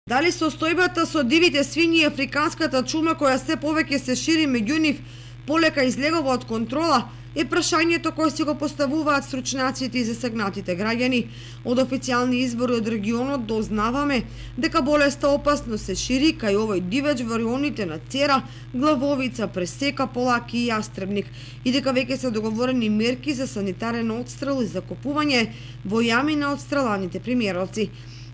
Дали состојбата со дивите свињи и африканската чума која се повеќе се шири меѓу нив полека излегува од контрола е прашањето кое си го поставуваат стручњаците и засегнатите граѓани. Од официјални извори од регионот дознаваме дека болеста опасно се шири кај овој дивеч во районите на Цера, Главовица, Пресека, Полаки и Јастребник и дека веќе се договорени мерки за санитарен отстрел и закупување во јами на отстреланите примероци.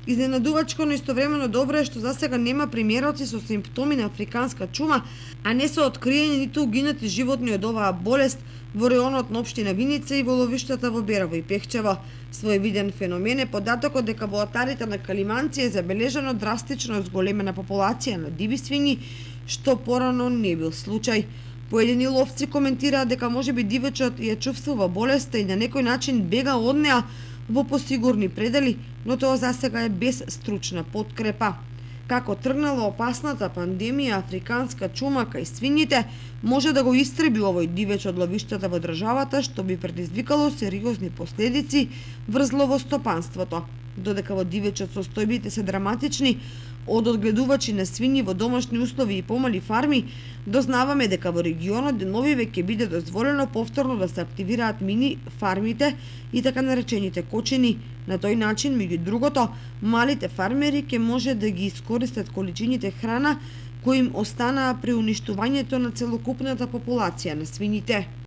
Изненадувачко, но истовремено добро е што засега нема примероци со симптоми на африканска чума, а не се откриени ниту угинати животни од оваа болест во районот на општина Виница и во ловиштата во Берово и Пехчево. Своевиден феномен е податокот дека во отарите на Калиманци е забележано драстично зголемена популација на диви свињи, што порано не бил случај. Поедини ловци коментираат дека можеби дивечот ја чувствува болеста и на некој начин бега од неа во посигурни предели, но тоа засега е без стручна подкрепа. Како тргнала опасната пандемија африканска чума кај свињите, може да го истреби овој дивеч од ловиштата во државата, што би предизвикало сериозни последици врз ловостопанството. Додека во дивечот состојбите се драматични, од одгледувачи на свињи во домашни услови и помали фарми, дознаваме дека во регионот деновиве ќе биде дозволено повторно да се активираат мини фармите и така наречените кочини. На тој начин, меѓу другото, малите фармери ќе може да ги искористат количините храна кои им останаа при уништувањето на целокупната популација на свињите.